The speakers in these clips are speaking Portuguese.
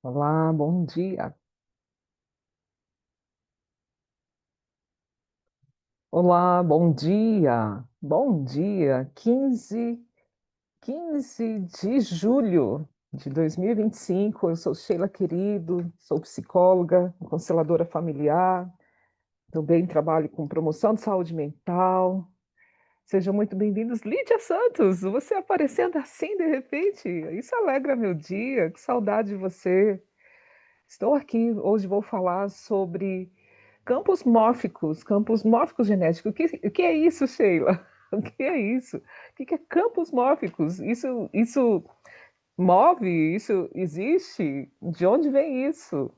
Olá, bom dia. Olá, bom dia. Bom dia. 15 de julho de 2025. Eu sou Sheila Querido, sou psicóloga, consteladora familiar. Também trabalho com promoção de saúde mental. Sejam muito bem-vindos. Lídia Santos, você aparecendo assim de repente, isso alegra meu dia. Que saudade de você. Estou aqui, hoje vou falar sobre campos mórficos genéticos. O que é isso, Sheila? O que é isso? O que é campos mórficos? Isso move? Isso existe? De onde vem isso?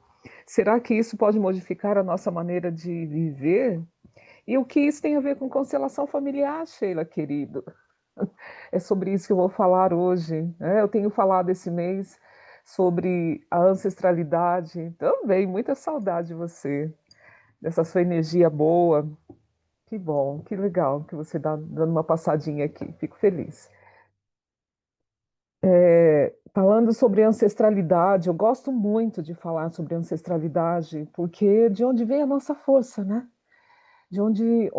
Será que isso pode modificar a nossa maneira de viver? E o que isso tem a ver com constelação familiar, Sheila, querido? É sobre isso que eu vou falar hoje, né? Eu tenho falado esse mês sobre a ancestralidade. Também, muita saudade de você, dessa sua energia boa. Que bom, que legal que você está dando uma passadinha aqui. Fico feliz. Falando sobre ancestralidade, eu gosto muito de falar sobre ancestralidade, porque é de onde vem a nossa força, né? Onde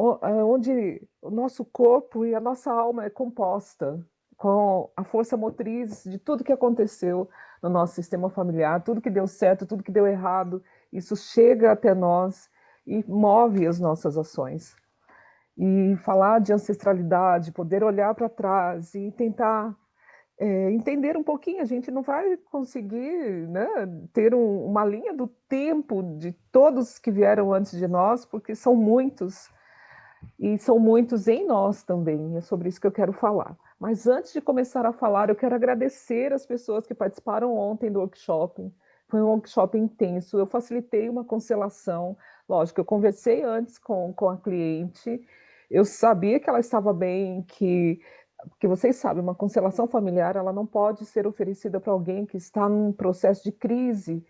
o nosso corpo e a nossa alma é composta com a força motriz de tudo que aconteceu no nosso sistema familiar, tudo que deu certo, tudo que deu errado, isso chega até nós e move as nossas ações. E falar de ancestralidade, poder olhar para trás e tentar entender um pouquinho, a gente não vai conseguir, né, ter uma linha do tempo de todos que vieram antes de nós, porque são muitos e são muitos em nós também. É sobre isso que eu quero falar. Mas antes de começar a falar, eu quero agradecer as pessoas que participaram ontem do workshop. Foi um workshop intenso. Eu facilitei uma constelação. Lógico, eu conversei antes com a cliente. Eu sabia que ela estava bem, que vocês sabem, uma constelação familiar, ela não pode ser oferecida para alguém que está num processo de crise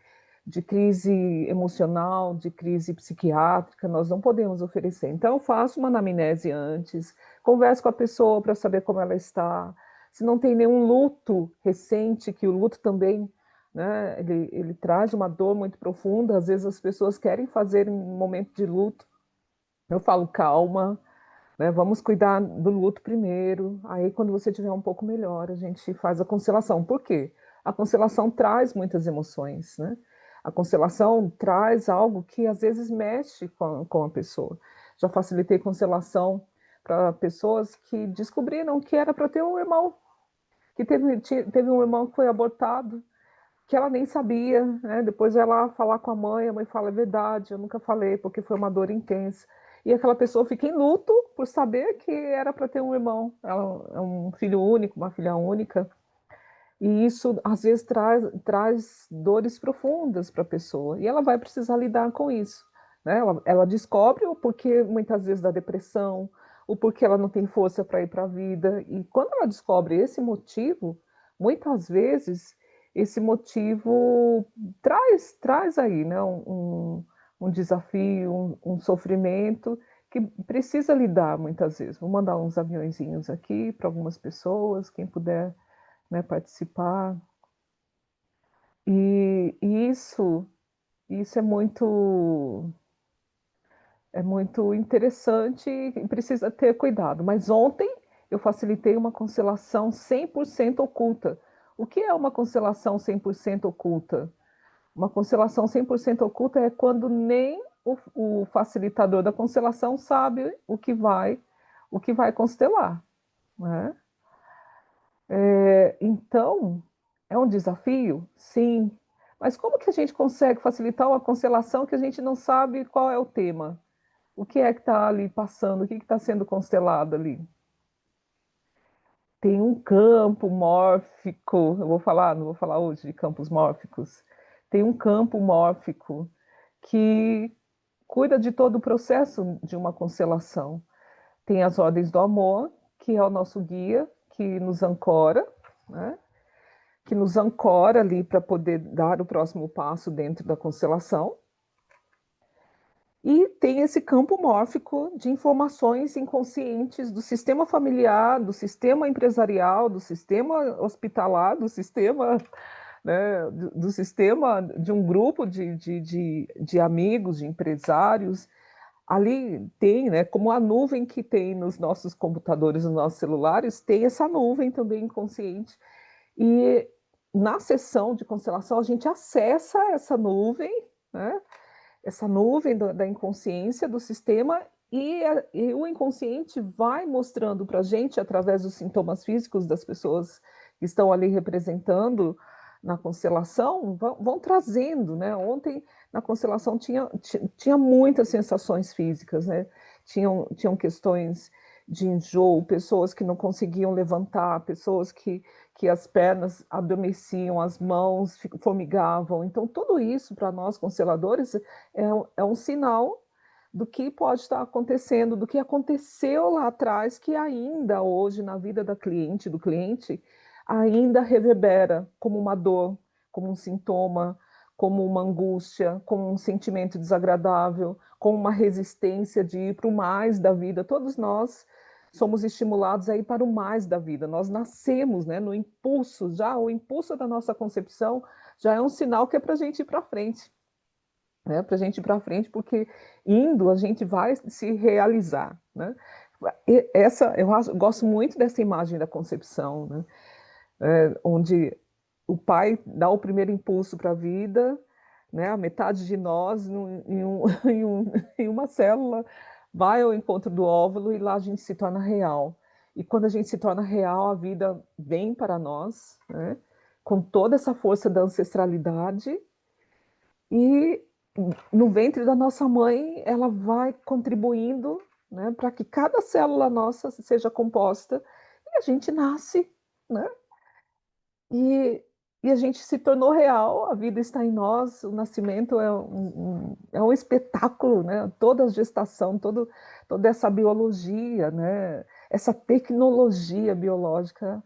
emocional, de crise psiquiátrica, nós não podemos oferecer. Então, eu faço uma anamnese antes, converso com a pessoa para saber como ela está, se não tem nenhum luto recente, que o luto também, né, ele traz uma dor muito profunda, às vezes as pessoas querem fazer um momento de luto, eu falo, calma, né, vamos cuidar do luto primeiro, aí quando você estiver um pouco melhor, a gente faz a constelação. Por quê? A constelação traz muitas emoções, né? A constelação traz algo que às vezes mexe com a pessoa. Já facilitei constelação para pessoas que descobriram que era para ter um irmão, que teve um irmão que foi abortado, que ela nem sabia, né? Depois vai lá falar com a mãe fala, é verdade, eu nunca falei, porque foi uma dor intensa. E aquela pessoa fica em luto por saber que era para ter um irmão. Ela é um filho único, uma filha única. E isso, às vezes, traz dores profundas para a pessoa. E ela vai precisar lidar com isso. Né? Ela descobre o porquê, muitas vezes, da depressão, o porquê ela não tem força para ir para a vida. E quando ela descobre esse motivo, muitas vezes, esse motivo traz aí, né, um desafio, um sofrimento que precisa lidar muitas vezes. Vou mandar uns aviõezinhos aqui para algumas pessoas, quem puder, né, participar. E isso é muito interessante e precisa ter cuidado. Mas ontem eu facilitei uma constelação 100% oculta. O que é uma constelação 100% oculta? Uma constelação 100% oculta é quando nem o facilitador da constelação sabe o que vai constelar, né? Então, é um desafio? Sim. Mas como que a gente consegue facilitar uma constelação que a gente não sabe qual é o tema? O que é que está ali passando? O que está sendo constelado ali? Tem um campo mórfico, eu vou falar, não vou falar hoje de campos mórficos. Tem um campo mórfico que cuida de todo o processo de uma constelação. Tem as ordens do amor, que é o nosso guia, que nos ancora, né? Que nos ancora ali para poder dar o próximo passo dentro da constelação. E tem esse campo mórfico de informações inconscientes do sistema familiar, do sistema empresarial, do sistema hospitalar, do sistema né, do sistema, de um grupo de amigos, de empresários. Ali tem, né, como a nuvem que tem nos nossos computadores, nos nossos celulares, tem essa nuvem também inconsciente. E na sessão de constelação, a gente acessa essa nuvem, né, essa nuvem da inconsciência do sistema, e o inconsciente vai mostrando para a gente, através dos sintomas físicos das pessoas que estão ali representando na constelação, vão trazendo, né? Ontem, na constelação, tinha muitas sensações físicas, né? Tinham questões de enjoo, pessoas que não conseguiam levantar, pessoas que as pernas adormeciam, as mãos formigavam. Então, tudo isso, para nós, consteladores, é um sinal do que pode estar acontecendo, do que aconteceu lá atrás, que ainda hoje, na vida da cliente, do cliente, ainda reverbera como uma dor, como um sintoma, como uma angústia, como um sentimento desagradável, como uma resistência de ir para o mais da vida. Todos nós somos estimulados a ir para o mais da vida. Nós nascemos, né, no impulso, já o impulso da nossa concepção já é um sinal que é para a gente ir para frente, né, para a gente ir para frente, porque indo a gente vai se realizar, né? Eu gosto muito dessa imagem da concepção, né? Onde o pai dá o primeiro impulso para a vida, né? A metade de nós, em uma célula, vai ao encontro do óvulo e lá a gente se torna real. E quando a gente se torna real, a vida vem para nós, né? Com toda essa força da ancestralidade, e no ventre da nossa mãe, ela vai contribuindo, né, para que cada célula nossa seja composta, e a gente nasce, né? E, e a gente se tornou real, a vida está em nós, o nascimento é um espetáculo, né? Toda a gestação, toda essa biologia, né? Essa tecnologia biológica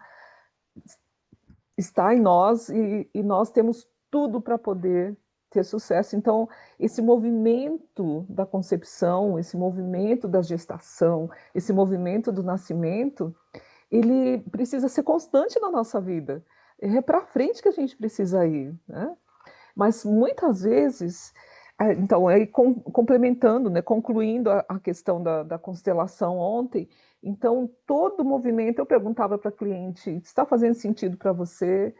está em nós, e nós temos tudo para poder ter sucesso. Então, esse movimento da concepção, esse movimento da gestação, esse movimento do nascimento, ele precisa ser constante na nossa vida. É para frente que a gente precisa ir, né? Mas muitas vezes, então, aí complementando, né, concluindo a questão da constelação ontem, então, todo o movimento, eu perguntava para a cliente, está fazendo sentido para você?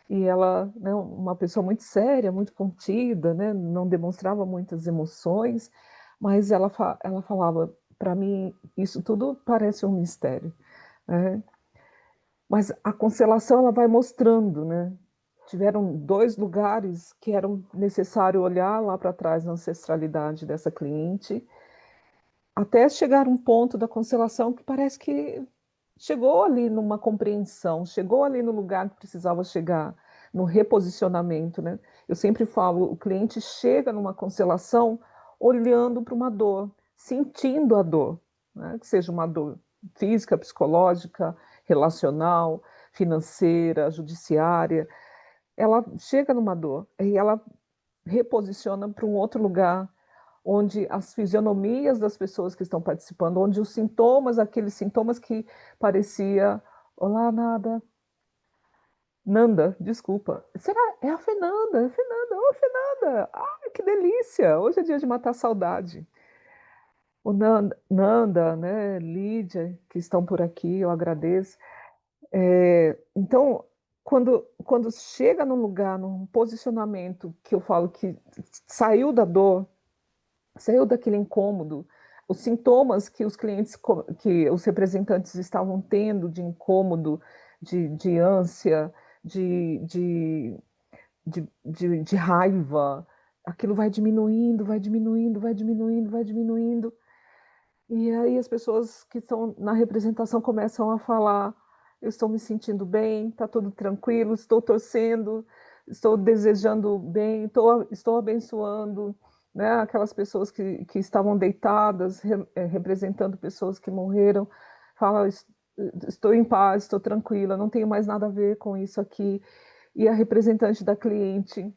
E ela, né, uma pessoa muito séria, muito contida, né, não demonstrava muitas emoções, mas ela falava, para mim, isso tudo parece um mistério, né? Mas a constelação ela vai mostrando, né? Tiveram dois lugares que eram necessário olhar lá para trás na ancestralidade dessa cliente, até chegar um ponto da constelação que parece que chegou ali numa compreensão, chegou ali no lugar que precisava chegar, no reposicionamento, né? Eu sempre falo, o cliente chega numa constelação olhando para uma dor, sentindo a dor, né? Que seja uma dor física, psicológica, relacional, financeira, judiciária. Ela chega numa dor e ela reposiciona para um outro lugar, onde as fisionomias das pessoas que estão participando, onde os sintomas, aqueles sintomas que parecia, olá, nada, Nanda, desculpa. Será? É a Fernanda, é a Fernanda, ô Fernanda, ai que delícia, hoje é dia de matar a saudade. O Nanda, né, Lídia, que estão por aqui, eu agradeço. Então, quando chega num lugar, num posicionamento que eu falo que saiu da dor, saiu daquele incômodo, os sintomas que os clientes, que os representantes estavam tendo de incômodo, de ânsia, de, de, de raiva, aquilo vai diminuindo, vai diminuindo, vai diminuindo, vai diminuindo. E aí as pessoas que estão na representação começam a falar: eu estou me sentindo bem, está tudo tranquilo, estou torcendo, estou desejando bem, estou abençoando, né? Aquelas pessoas que estavam deitadas, representando pessoas que morreram, fala: estou em paz, estou tranquila, não tenho mais nada a ver com isso aqui. E a representante da cliente,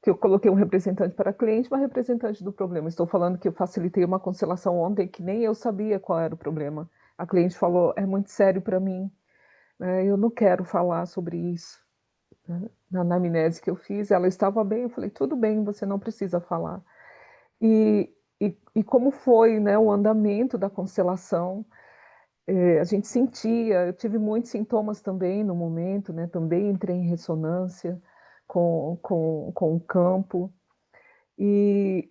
que eu coloquei um representante para cliente, uma representante do problema. Estou falando que eu facilitei uma constelação ontem que nem eu sabia qual era o problema. A cliente falou: é muito sério para mim, né? Eu não quero falar sobre isso. né, na anamnese que eu fiz, ela estava bem, eu falei: "Tudo bem, você não precisa falar". E e como foi, né, o andamento da constelação, a gente sentia, eu tive muitos sintomas também no momento, né, também entrei em ressonância com o campo, e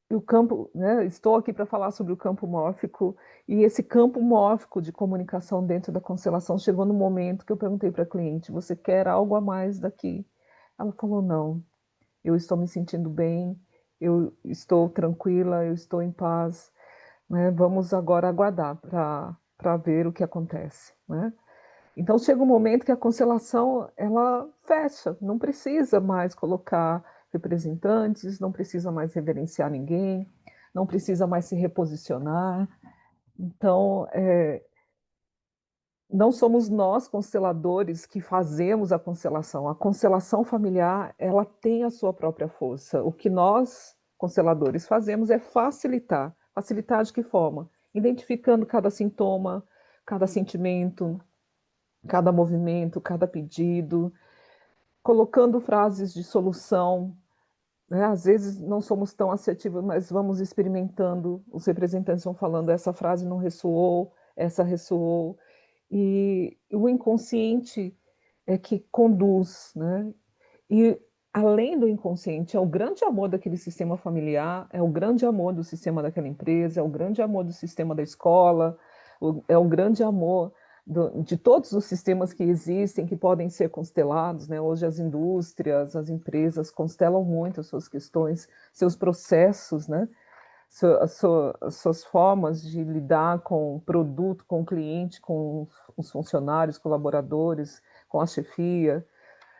e o campo, né, estou aqui para falar sobre o campo mórfico, e esse campo mórfico de comunicação dentro da constelação chegou no momento que eu perguntei para a cliente: "Você quer algo a mais daqui?". Ela falou: "Não, eu estou me sentindo bem, eu estou tranquila, eu estou em paz, né, vamos agora aguardar para ver o que acontece", né. Então chega um momento que a constelação ela fecha, não precisa mais colocar representantes, não precisa mais reverenciar ninguém, não precisa mais se reposicionar. Então, não somos nós consteladores que fazemos a constelação familiar, ela tem a sua própria força. O que nós, consteladores, fazemos é facilitar. Facilitar de que forma? Identificando cada sintoma, cada sentimento, cada movimento, cada pedido, colocando frases de solução, né, às vezes não somos tão assertivos, mas vamos experimentando, os representantes vão falando: "Essa frase não ressoou, essa ressoou", e o inconsciente é que conduz, né. E além do inconsciente, é o grande amor daquele sistema familiar, é o grande amor do sistema daquela empresa, é o grande amor do sistema da escola, é o grande amor de todos os sistemas que existem, que podem ser constelados, né. Hoje as indústrias, as empresas constelam muito as suas questões, seus processos, né, as suas formas de lidar com o produto, com o cliente, com os funcionários, colaboradores, com a chefia.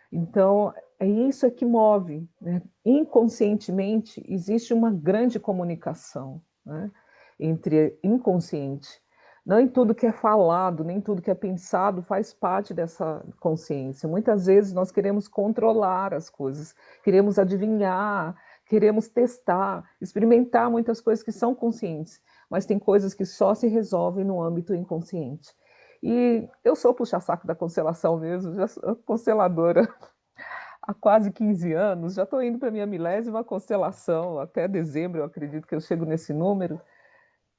Então, é isso é que move, né. Inconscientemente, existe uma grande comunicação, né, entre inconsciente. Nem tudo que é falado, nem tudo que é pensado faz parte dessa consciência. Muitas vezes nós queremos controlar as coisas, queremos adivinhar, queremos testar, experimentar muitas coisas que são conscientes, mas tem coisas que só se resolvem no âmbito inconsciente. E eu sou puxa-saco da constelação mesmo, já sou consteladora há quase 15 anos, já estou indo para a minha milésima constelação, até dezembro eu acredito que eu chego nesse número,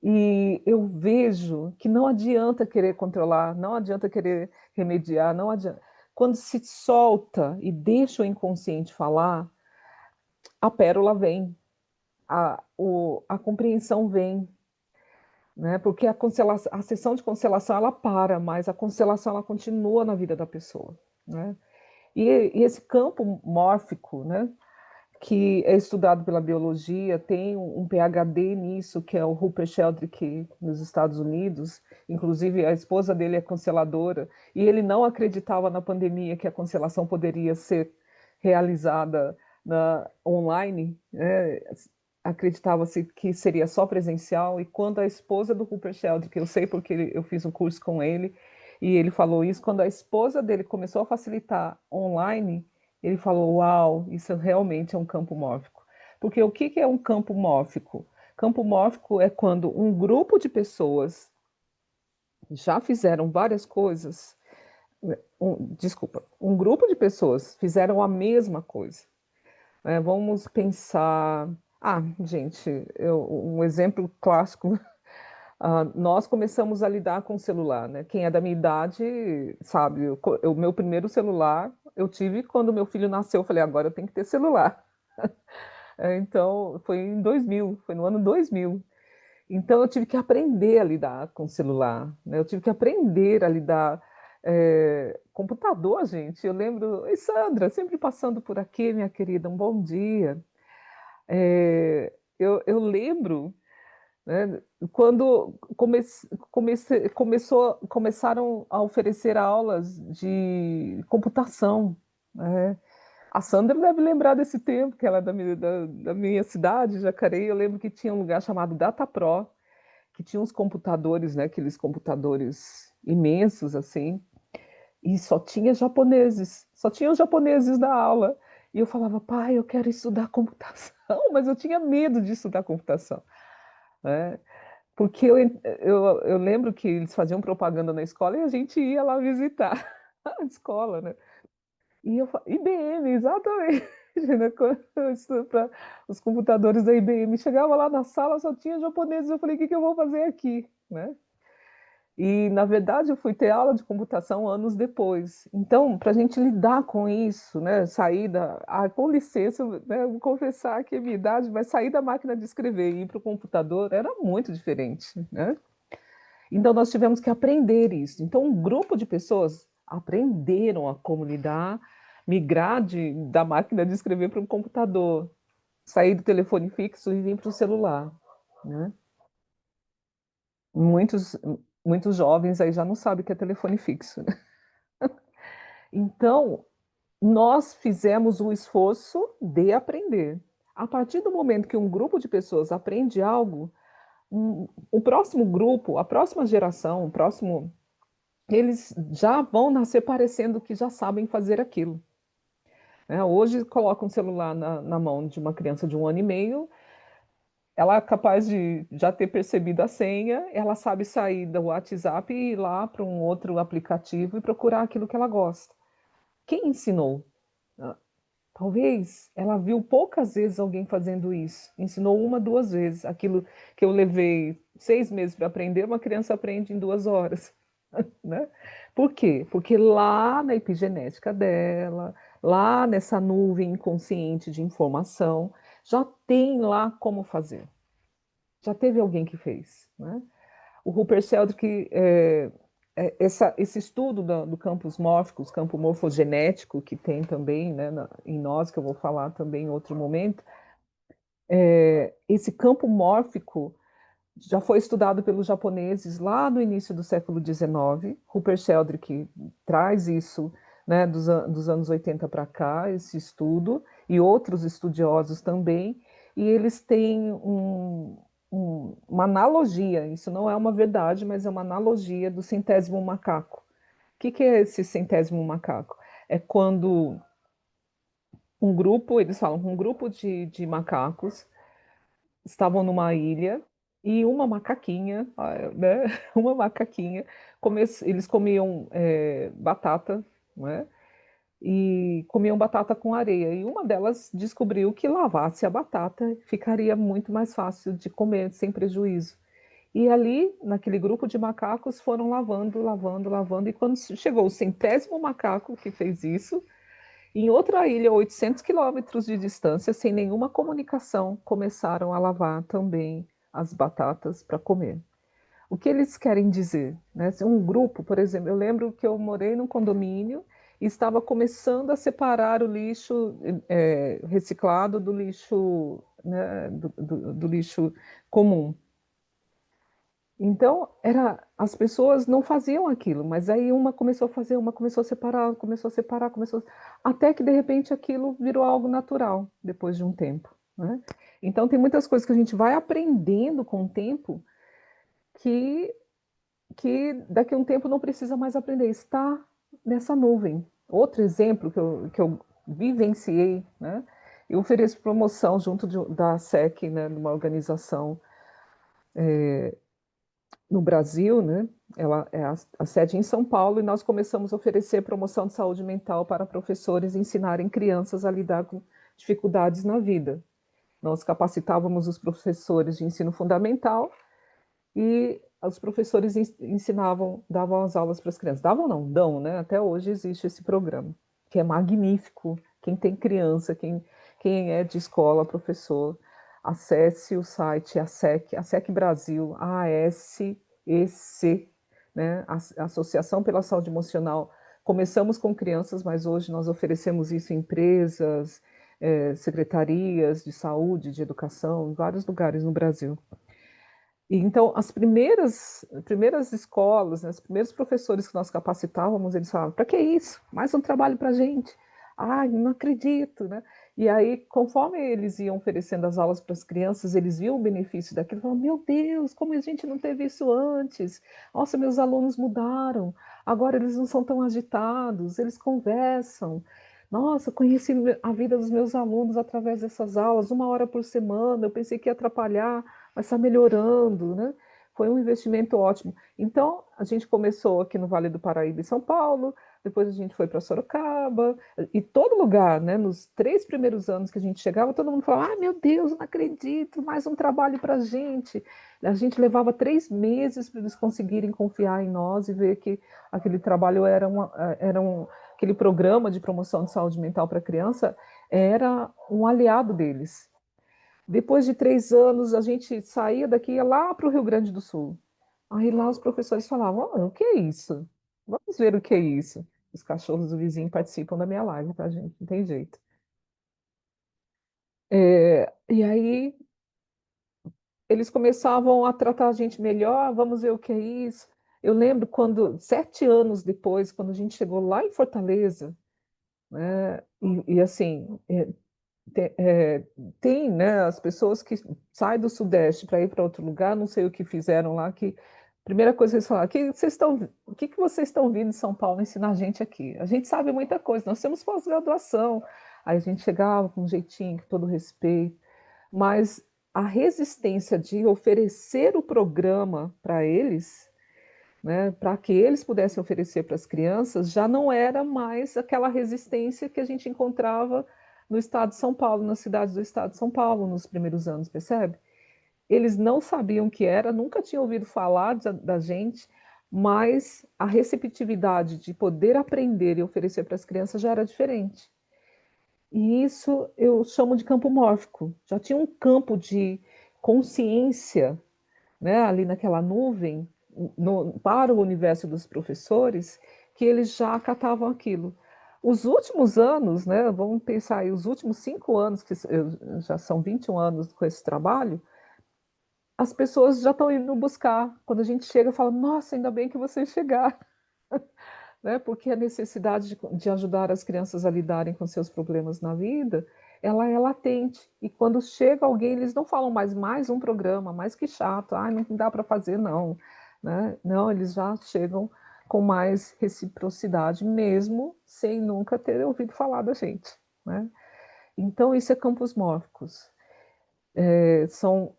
e eu vejo que não adianta querer controlar, não adianta querer remediar, não adianta. Quando se solta e deixa o inconsciente falar, a pérola vem, a compreensão vem, né, porque a sessão de constelação ela para, mas a constelação ela continua na vida da pessoa, né. E esse campo mórfico, né, que é estudado pela biologia, tem um PhD nisso, que é o Rupert Sheldrake, nos Estados Unidos. Inclusive, a esposa dele é consteladora, e ele não acreditava na pandemia que a constelação poderia ser realizada online, né? Acreditava-se que seria só presencial, e quando a esposa do Rupert Sheldrake, eu sei porque eu fiz um curso com ele, e ele falou isso, quando a esposa dele começou a facilitar online, ele falou: "Uau, isso realmente é um campo mórfico". Porque o que que é um campo mórfico? Campo mórfico é quando um grupo de pessoas já fizeram várias coisas, desculpa, um grupo de pessoas fizeram a mesma coisa, né, vamos pensar gente, um exemplo clássico, nós começamos a lidar com o celular, né, quem é da minha idade sabe, o meu primeiro celular eu tive quando meu filho nasceu, eu falei: "Agora eu tenho que ter celular". Então, foi em 2000, foi no ano 2000. Então eu tive que aprender a lidar com o celular, né, eu tive que aprender a lidar, computador, gente, eu lembro: "Oi, Sandra, sempre passando por aqui, minha querida, um bom dia". Eu lembro, né, quando começaram a oferecer aulas de computação, né. A Sandra deve lembrar desse tempo, que ela é da minha cidade, Jacareí, eu lembro que tinha um lugar chamado DataPro, que tinha uns computadores, né, aqueles computadores imensos, assim, e só tinha japoneses, só tinham japoneses na aula. E eu falava: "Pai, eu quero estudar computação", mas eu tinha medo de estudar computação, né, porque eu lembro que eles faziam propaganda na escola e a gente ia lá visitar a escola, né. IBM, exatamente. Né, quando eu estudo para os computadores da IBM, chegava lá na sala, só tinha japoneses, eu falei: "O que que eu vou fazer aqui?", né. E, na verdade, eu fui ter aula de computação anos depois. Então, para a gente lidar com isso, né, sair da com licença, né, eu vou confessar que a minha idade, mas sair da máquina de escrever e ir para o computador era muito diferente, né. Então nós tivemos que aprender isso. Então um grupo de pessoas aprenderam a como lidar, migrar da máquina de escrever para um computador, sair do telefone fixo e vir para o celular, né. Muitos muitos jovens aí já não sabem o que é telefone fixo, né. Então, nós fizemos o esforço de aprender. A partir do momento que um grupo de pessoas aprende algo, o próximo grupo, a próxima geração, o próximo eles já vão nascer parecendo que já sabem fazer aquilo, né. Hoje coloca um celular na mão de uma criança de 1 ano e meio, ela é capaz de já ter percebido a senha, ela sabe sair do WhatsApp e ir lá para um outro aplicativo e procurar aquilo que ela gosta. Quem ensinou? Hã, talvez ela viu poucas vezes alguém fazendo isso, ensinou 1, 2 vezes, aquilo que eu levei 6 meses para aprender, uma criança aprende em 2 horas. Né. Por quê? Porque lá na epigenética dela, lá nessa nuvem inconsciente de informação, já tem lá como fazer. Já teve alguém que fez, né. O Rupert Sheldrake, esse estudo do campos mórficos, campo morfogenético que tem também, né, em nós, que eu vou falar também em outro momento, esse campo mórfico já foi estudado pelos japoneses lá no início do século XIX. Rupert Sheldrake traz isso, né, dos anos 80 para cá, esse estudo, e outros estudiosos também, e eles têm uma analogia, isso não é uma verdade, mas é uma analogia do centésimo macaco. O que que é esse centésimo macaco? É quando um grupo, eles falam, um grupo de macacos estavam numa ilha e uma macaquinha, né, uma macaquinha, eles comiam, batata, né, e comiam batata com areia, e uma delas descobriu que lavasse a batata ficaria muito mais fácil de comer sem prejuízo. E ali, naquele grupo de macacos, foram lavando, lavando, lavando, e quando chegou o centésimo macaco que fez isso, em outra ilha, a 800 quilômetros de distância, sem nenhuma comunicação, começaram a lavar também as batatas para comer. O que eles querem dizer, né? Se um grupo, por exemplo, eu lembro que eu morei num condomínio e estava começando a separar o lixo, reciclado do lixo, né, do lixo comum. Então, as pessoas não faziam aquilo, mas aí uma começou a fazer, uma começou a separar, até que de repente aquilo virou algo natural, depois de um tempo, né. Então tem muitas coisas que a gente vai aprendendo com o tempo, que daqui a um tempo não precisa mais aprender, está nessa nuvem. Outro exemplo que eu vivenciei, né, eu ofereço promoção junto da SEC, né, numa organização no Brasil, né, ela é a sede em São Paulo, e nós começamos a oferecer promoção de saúde mental para professores ensinarem crianças a lidar com dificuldades na vida. Nós capacitávamos os professores de ensino fundamental e os professores ensinavam, davam as aulas para as crianças. Davam não, dão, né, até hoje existe esse programa, que é magnífico. Quem tem criança, quem é de escola, professor, acesse o site ASEC Brasil, ASEC, né, Associação pela Saúde Emocional. Começamos com crianças, mas hoje nós oferecemos isso em empresas, secretarias de saúde, de educação, em vários lugares no Brasil. E então as primeiras escolas, né, os primeiros professores que nós capacitávamos, eles falavam: "Para que isso? Mais um trabalho para a gente. Ai, não acredito", né. E aí, conforme eles iam oferecendo as aulas para as crianças, eles viam o benefício daquilo, falavam: "Meu Deus, como a gente não teve isso antes. Nossa, meus alunos mudaram, agora eles não são tão agitados, eles conversam. Nossa, conheci a vida dos meus alunos através dessas aulas, 1 hora por semana, eu pensei que ia atrapalhar, mas está melhorando", né. Foi um investimento ótimo. Então, a gente começou aqui no Vale do Paraíba, em São Paulo, depois a gente foi para Sorocaba, e todo lugar, né, nos 3 primeiros anos que a gente chegava, todo mundo falava, ah, meu Deus, não acredito, mais um trabalho para a gente. A gente levava 3 meses para eles conseguirem confiar em nós e ver que aquele trabalho aquele programa de promoção de saúde mental para a criança era um aliado deles. Depois de 3 anos, a gente saía daqui e ia lá para o Rio Grande do Sul. Aí lá os professores falavam, "Ah, o que é isso? Vamos ver o que é isso." Os cachorros do vizinho participam da minha live, tá, gente? Não tem jeito. E aí eles começavam a tratar a gente melhor, vamos ver o que é isso. Eu lembro quando, 7 anos depois, quando a gente chegou lá em Fortaleza, né, e assim, te- é, tem, né, as pessoas que saem do Sudeste para ir para outro lugar, não sei o que fizeram lá, que primeira coisa que eles falaram, o que que vocês estão vindo de São Paulo ensinar a gente aqui? A gente sabe muita coisa, nós temos pós-graduação. Aí a gente chegava com um jeitinho, com todo respeito, mas a resistência de oferecer o programa para eles, né, para que eles pudessem oferecer para as crianças, já não era mais aquela resistência que a gente encontrava no estado de São Paulo, nas cidades do estado de São Paulo, nos primeiros anos, percebe? Eles não sabiam o que era, nunca tinham ouvido falar da gente, mas a receptividade de poder aprender e oferecer para as crianças já era diferente. E isso eu chamo de campo mórfico. Já tinha um campo de consciência, né, ali naquela nuvem, para o universo dos professores, que eles já acatavam aquilo. Os últimos anos, né, vamos pensar aí, os últimos 5 anos, já são 21 anos com esse trabalho, as pessoas já estão indo buscar. Quando a gente chega, fala, nossa, ainda bem que vocês chegaram, né? Porque a necessidade de ajudar as crianças a lidarem com seus problemas na vida, ela é latente. E quando chega alguém, eles não falam mais um programa, mais que chato, ah, não dá para fazer, não. Né? Não, eles já chegam com mais reciprocidade, mesmo sem nunca ter ouvido falar da gente. Né? Então, isso é campos mórficos. São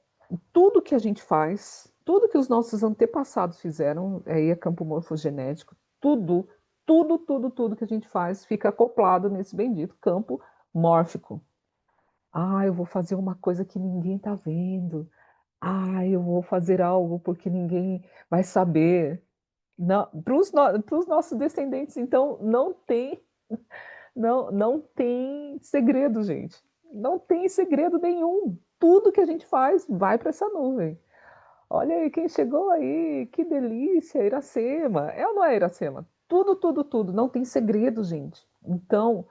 tudo que a gente faz, tudo que os nossos antepassados fizeram, aí é campo morfogenético, tudo que a gente faz fica acoplado nesse bendito campo mórfico. Ah, eu vou fazer uma coisa que ninguém está vendo. Ah, eu vou fazer algo porque ninguém vai saber. Para os nossos descendentes, então, não tem segredo, gente. Não tem segredo nenhum. Tudo que a gente faz vai para essa nuvem. Olha aí quem chegou aí, que delícia, Iracema. É ou não é, Iracema? Tudo. Não tem segredo, gente. Então,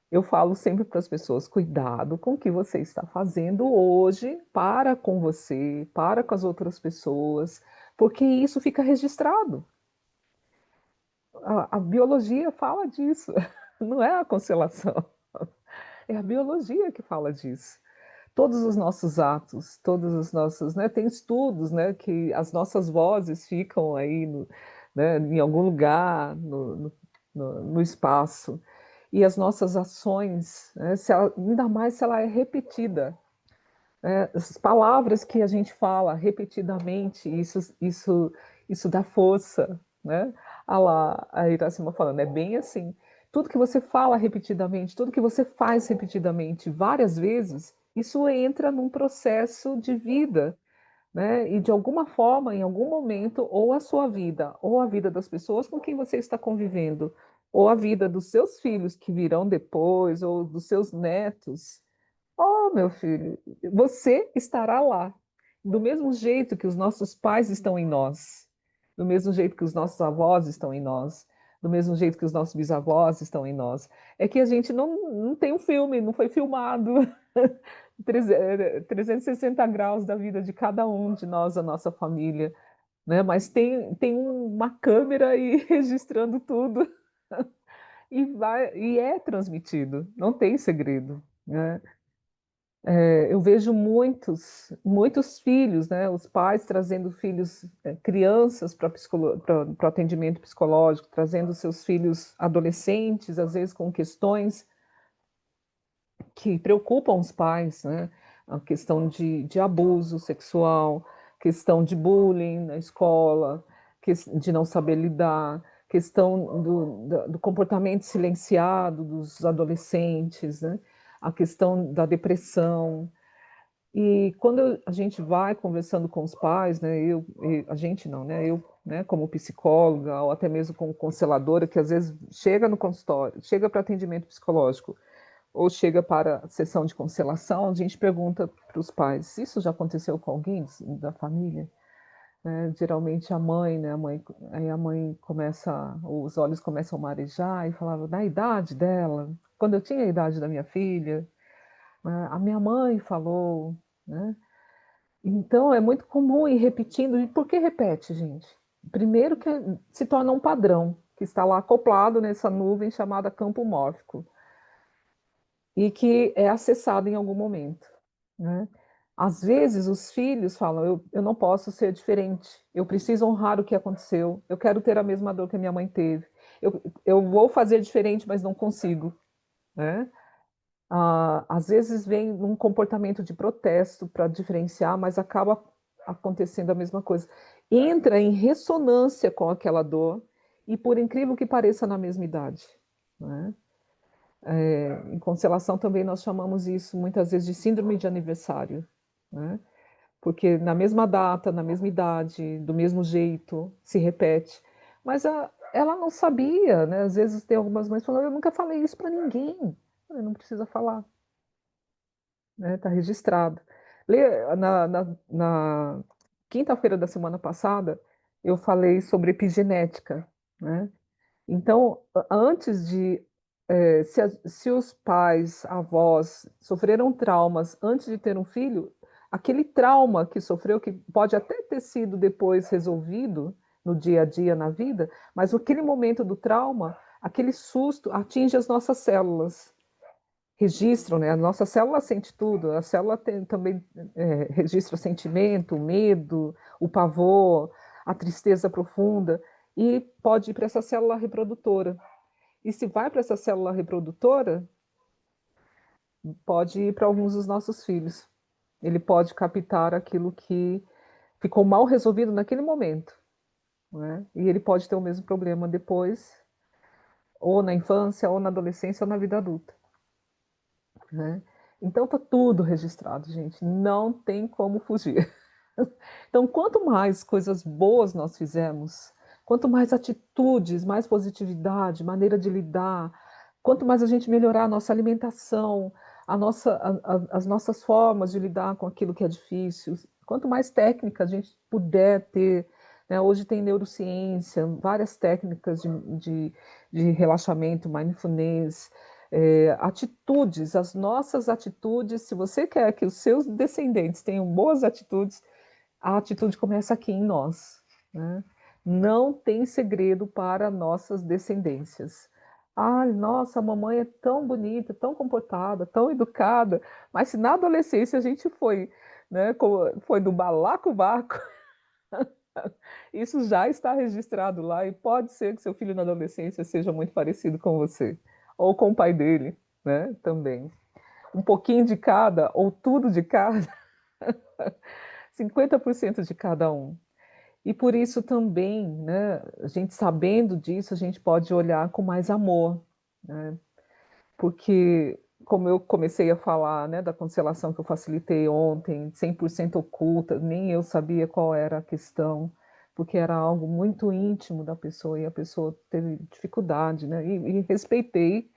eu falo sempre para as pessoas: cuidado com o que você está fazendo hoje para com você, para com as outras pessoas, porque isso fica registrado. A biologia fala disso, não é a constelação, é a biologia que fala disso. Todos os nossos atos, todos os nossos, né, tem estudos, né, que as nossas vozes ficam aí, né, em algum lugar no espaço, e as nossas ações, né, ainda mais se ela é repetida, né, as palavras que a gente fala repetidamente, isso dá força, né? Ah lá, a Iracema falando, é bem assim. Tudo que você fala repetidamente, tudo que você faz repetidamente, várias vezes, isso entra num processo de vida, né? E de alguma forma, em algum momento, ou a sua vida, ou a vida das pessoas com quem você está convivendo, ou a vida dos seus filhos que virão depois, ou dos seus netos, oh, meu filho, você estará lá. Do mesmo jeito que os nossos pais estão em nós, do mesmo jeito que os nossos avós estão em nós, do mesmo jeito que os nossos bisavós estão em nós. É que a gente não tem um filme, não foi filmado 360 graus da vida de cada um de nós, a nossa família, né? Mas tem uma câmera aí registrando tudo e é transmitido, não tem segredo, né? Eu vejo muitos filhos, né, os pais trazendo filhos, crianças para o atendimento psicológico, trazendo seus filhos adolescentes, às vezes com questões que preocupam os pais, né? A questão de abuso sexual, questão de bullying na escola, de não saber lidar, questão do comportamento silenciado dos adolescentes, né? A questão da depressão. E quando a gente vai conversando com os pais, né, a gente não, né, eu, né, como psicóloga ou até mesmo como consteladora, que às vezes chega no consultório, chega para atendimento psicológico ou chega para a sessão de constelação, a gente pergunta para os pais, isso já aconteceu com alguém da família? Né? Geralmente a mãe, né, aí a mãe começa, os olhos começam a marejar e falava, na idade dela, quando eu tinha a idade da minha filha, né, a minha mãe falou, né? Então, é muito comum ir repetindo. E por que repete, gente? Primeiro que se torna um padrão, que está lá acoplado nessa nuvem chamada campo mórfico, e que é acessado em algum momento, né? Às vezes, os filhos falam, eu não posso ser diferente, eu preciso honrar o que aconteceu, eu quero ter a mesma dor que a minha mãe teve, eu vou fazer diferente, mas não consigo, né? Às vezes vem um comportamento de protesto para diferenciar, mas acaba acontecendo a mesma coisa. Entra em ressonância com aquela dor e, por incrível que pareça, na mesma idade. Né? Em constelação também nós chamamos isso muitas vezes de síndrome de aniversário, né? Porque na mesma data, na mesma idade, do mesmo jeito, se repete. Mas ela não sabia, né? Às vezes tem algumas mães falando, eu nunca falei isso para ninguém. Eu falei, não precisa falar, né? Está registrado. Na quinta-feira da semana passada, eu falei sobre epigenética, né? Então, antes de, se os pais, avós sofreram traumas antes de ter um filho, aquele trauma que sofreu, que pode até ter sido depois resolvido no dia a dia, na vida, mas aquele momento do trauma, aquele susto atinge as nossas células registram, né? A nossa célula sente tudo, a célula também registra o sentimento, o medo, o pavor, a tristeza profunda, e pode ir para essa célula reprodutora. E se vai para essa célula reprodutora, pode ir para alguns dos nossos filhos. Ele pode captar aquilo que ficou mal resolvido naquele momento, né? E ele pode ter o mesmo problema depois, ou na infância, ou na adolescência, ou na vida adulta. Né? Então tá tudo registrado, gente. Não tem como fugir. Então, quanto mais coisas boas nós fizermos, quanto mais atitudes, mais positividade, maneira de lidar, quanto mais a gente melhorar a nossa alimentação, as nossas formas de lidar com aquilo que é difícil, quanto mais técnica a gente puder ter, né? Hoje tem neurociência, várias técnicas de relaxamento, mindfulness, atitudes, as nossas atitudes. Se você quer que os seus descendentes tenham boas atitudes, a atitude começa aqui em nós, né? Não tem segredo para nossas descendências. Ah, nossa, a mamãe é tão bonita, tão comportada, tão educada, mas se na adolescência a gente foi, né, foi do balacobaco, isso já está registrado lá e pode ser que seu filho na adolescência seja muito parecido com você, ou com o pai dele, né, também. Um pouquinho de cada, ou tudo de cada, 50% de cada um. E por isso também, né, a gente sabendo disso, a gente pode olhar com mais amor, né? Porque, como eu comecei a falar, né, da constelação que eu facilitei ontem, 100% oculta, nem eu sabia qual era a questão, porque era algo muito íntimo da pessoa e a pessoa teve dificuldade, né? E respeitei,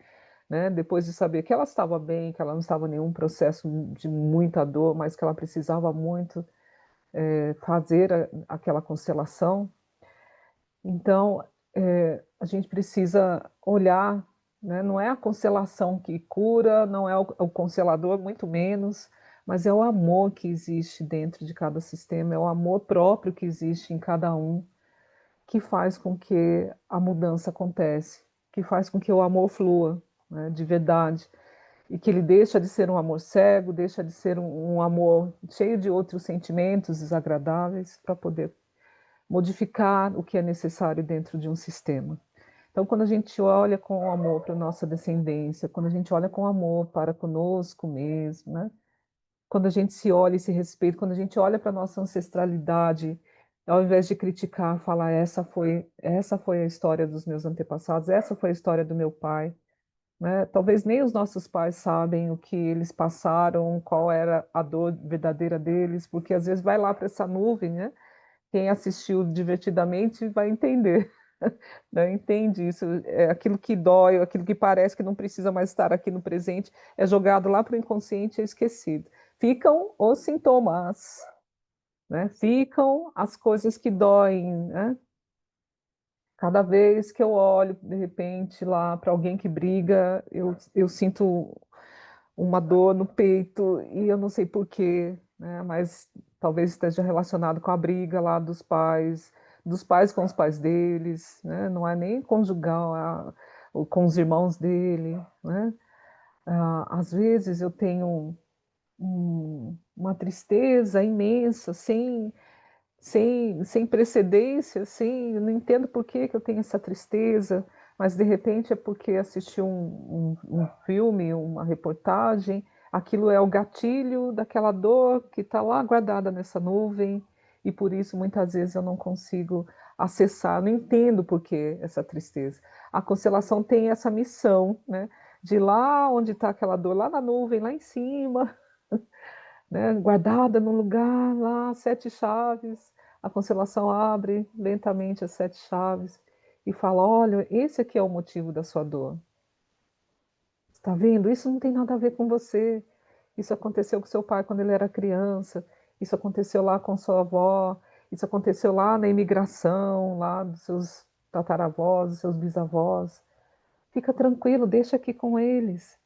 né, depois de saber que ela estava bem, que ela não estava em nenhum processo de muita dor, mas que ela precisava muito fazer aquela constelação. Então, a gente precisa olhar, né? Não é a constelação que cura, não é o constelador, muito menos, mas é o amor que existe dentro de cada sistema, é o amor próprio que existe em cada um, que faz com que a mudança acontece, que faz com que o amor flua, né, de verdade, e que ele deixa de ser um amor cego, deixa de ser um amor cheio de outros sentimentos desagradáveis para poder modificar o que é necessário dentro de um sistema. Então, quando a gente olha com amor para a nossa descendência, quando a gente olha com amor para conosco mesmo, né? Quando a gente se olha e se respeita, quando a gente olha para a nossa ancestralidade ao invés de criticar, falar essa foi a história dos meus antepassados, essa foi a história do meu pai, né? Talvez nem os nossos pais sabem o que eles passaram, qual era a dor verdadeira deles, porque às vezes vai lá para essa nuvem, né? Quem assistiu divertidamente vai entender, né? Entende isso, é aquilo que dói, aquilo que parece que não precisa mais estar aqui no presente, é jogado lá para o inconsciente e é esquecido. Ficam os sintomas, né? Ficam as coisas que doem, né? Cada vez que eu olho, de repente, lá para alguém que briga, eu sinto uma dor no peito e eu não sei por quê, né? Mas talvez esteja relacionado com a briga lá dos pais com os pais deles, né? Não é nem conjugal, ou com os irmãos dele, né? Às vezes eu tenho uma tristeza imensa, sem precedência, assim, eu não entendo por que que eu tenho essa tristeza, mas de repente é porque assisti um filme, uma reportagem, aquilo é o gatilho daquela dor que está lá guardada nessa nuvem, e por isso muitas vezes eu não consigo acessar, não entendo por que essa tristeza. A constelação tem essa missão, né, de lá onde está aquela dor, lá na nuvem, lá em cima, né, guardada no lugar lá, sete chaves. A constelação abre lentamente as sete chaves e fala: olha, esse aqui é o motivo da sua dor. Está vendo? Isso não tem nada a ver com você. Isso aconteceu com seu pai quando ele era criança. Isso aconteceu lá com sua avó. Isso aconteceu lá na imigração, lá dos seus tataravós, dos seus bisavós. Fica tranquilo, deixa aqui com eles.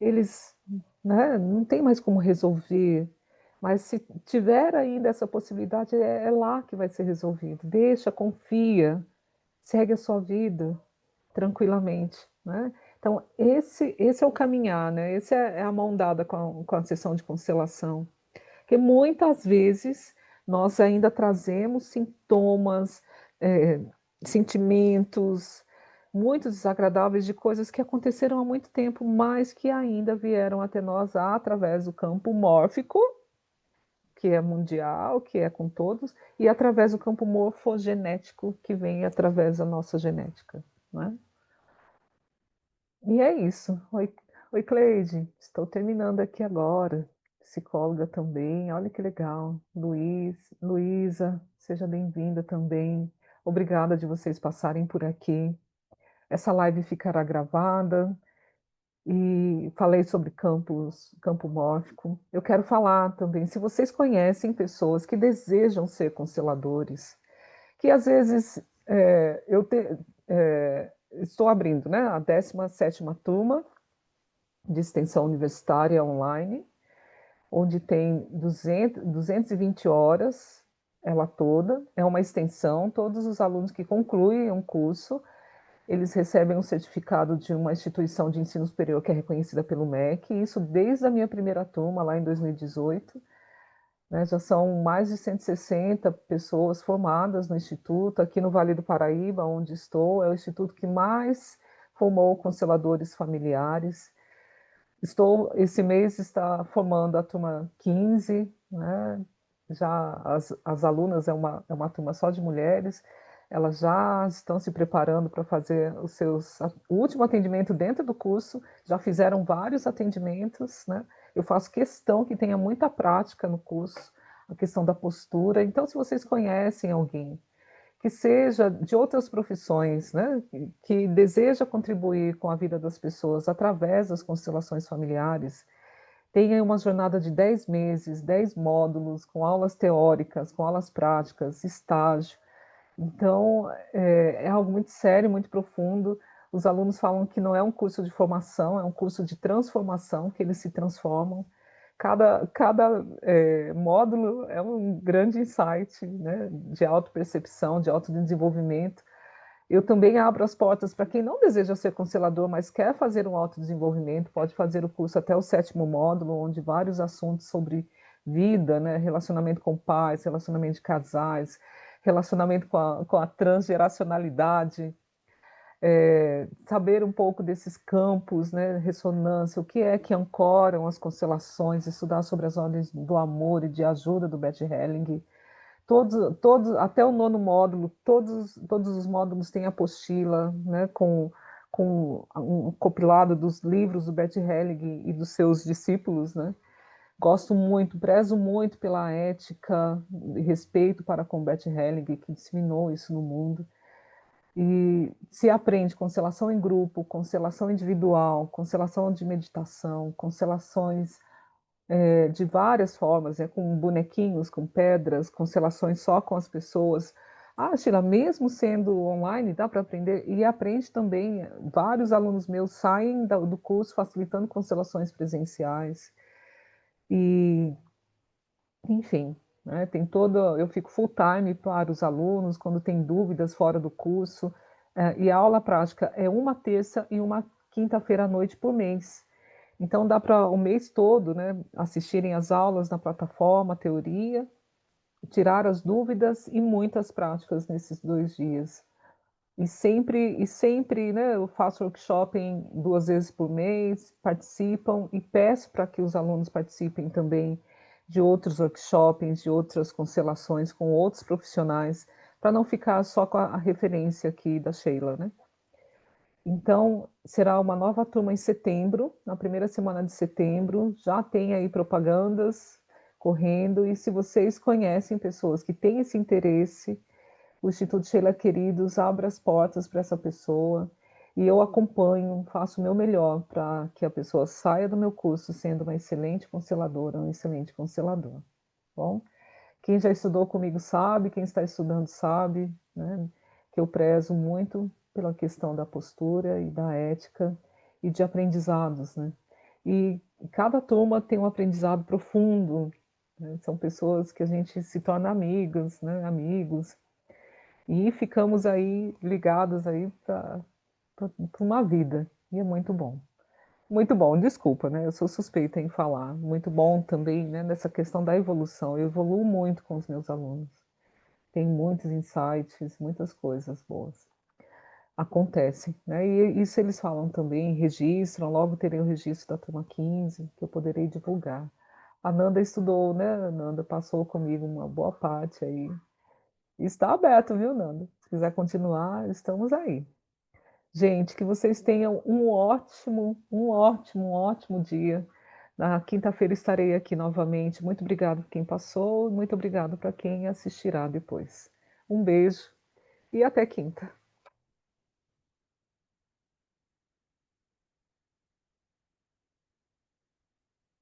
Eles, né, não tem mais como resolver, mas se tiver ainda essa possibilidade, é lá que vai ser resolvido. Deixa, confia, segue a sua vida tranquilamente, né? Então, esse é o caminhar, né? Esse é a mão dada com a sessão de constelação. Porque muitas vezes nós ainda trazemos sintomas, é, sentimentos muito desagradáveis de coisas que aconteceram há muito tempo, mas que ainda vieram até nós através do campo mórfico, que é mundial, que é com todos, e através do campo morfogenético, que vem através da nossa genética, né? E é isso. Oi, Cleide. Estou terminando aqui agora. Psicóloga também. Olha que legal. Luísa, seja bem-vinda também. Obrigada de vocês passarem por aqui. Essa live ficará gravada e falei sobre campo mórfico. Eu quero falar também, se vocês conhecem pessoas que desejam ser consteladores, que às vezes estou abrindo, né, a 17ª turma de extensão universitária online, onde tem 220 horas, ela toda, é uma extensão, todos os alunos que concluem um curso, eles recebem um certificado de uma instituição de ensino superior que é reconhecida pelo MEC, isso desde a minha primeira turma, lá em 2018, né, já são mais de 160 pessoas formadas no Instituto, aqui no Vale do Paraíba, onde estou, é o instituto que mais formou consteladores familiares. Esse mês está formando a turma 15, né? Já as alunas é uma turma só de mulheres, elas já estão se preparando para fazer o último atendimento dentro do curso, já fizeram vários atendimentos, né? Eu faço questão que tenha muita prática no curso, a questão da postura. Então, se vocês conhecem alguém que seja de outras profissões, né, que deseja contribuir com a vida das pessoas através das constelações familiares, tenha uma jornada de 10 meses, 10 módulos, com aulas teóricas, com aulas práticas, estágio. Então, é algo muito sério, muito profundo. Os alunos falam que não é um curso de formação, é um curso de transformação, que eles se transformam. Cada módulo é um grande insight, né, de autopercepção, de autodesenvolvimento. Eu também abro as portas para quem não deseja ser constelador, mas quer fazer um autodesenvolvimento, pode fazer o curso até o 7º módulo, onde vários assuntos sobre vida, né, relacionamento com pais, relacionamento de casais, relacionamento com a transgeracionalidade, saber um pouco desses campos, né, ressonância, o que é que ancoram as constelações, estudar sobre as ordens do amor e de ajuda do Bert Helling, Até o nono módulo, todos os módulos têm apostila, né, com um compilado dos livros do Bert Helling e dos seus discípulos, né? Gosto muito, prezo muito pela ética e respeito para com Bert Helling, que disseminou isso no mundo. E se aprende constelação em grupo, constelação individual, constelação de meditação, constelações de várias formas, com bonequinhos, com pedras, constelações só com as pessoas. Ah, Sheila, mesmo sendo online, dá para aprender? E aprende também. Vários alunos meus saem do curso facilitando constelações presenciais. E, enfim, né, tem todo. Eu fico full time para os alunos quando tem dúvidas fora do curso. E a aula prática é uma terça e uma quinta-feira à noite por mês. Então dá para o mês todo, né, assistirem às aulas na plataforma, teoria, tirar as dúvidas e muitas práticas nesses 2 dias. E sempre, né, eu faço workshop 2 vezes por mês, participam e peço para que os alunos participem também de outros workshops, de outras constelações com outros profissionais, para não ficar só com a referência aqui da Sheila, né? Então, será uma nova turma em setembro, na primeira semana de setembro. Já tem aí propagandas correndo. E se vocês conhecem pessoas que têm esse interesse, o Instituto Sheila Queridos abre as portas para essa pessoa. E eu acompanho, faço o meu melhor para que a pessoa saia do meu curso sendo uma excelente consteladora, um excelente constelador. Bom, quem já estudou comigo sabe, quem está estudando sabe, né, que eu prezo muito pela questão da postura e da ética e de aprendizados, né? E cada turma tem um aprendizado profundo, né? São pessoas que a gente se torna amigos, né? Amigos, e ficamos aí ligados aí para uma vida, e é muito bom. Muito bom, desculpa, né? Eu sou suspeita em falar. Muito bom também, né, nessa questão da evolução. Eu evoluo muito com os meus alunos. Tem muitos insights, muitas coisas boas acontecem, né? E isso eles falam também, registram, logo terei o registro da turma 15, que eu poderei divulgar. A Nanda estudou, né? A Nanda passou comigo uma boa parte aí. Está aberto, viu, Nanda? Se quiser continuar, estamos aí. Gente, que vocês tenham um ótimo dia. Na quinta-feira estarei aqui novamente. Muito obrigada por quem passou, muito obrigada para quem assistirá depois. Um beijo e até quinta.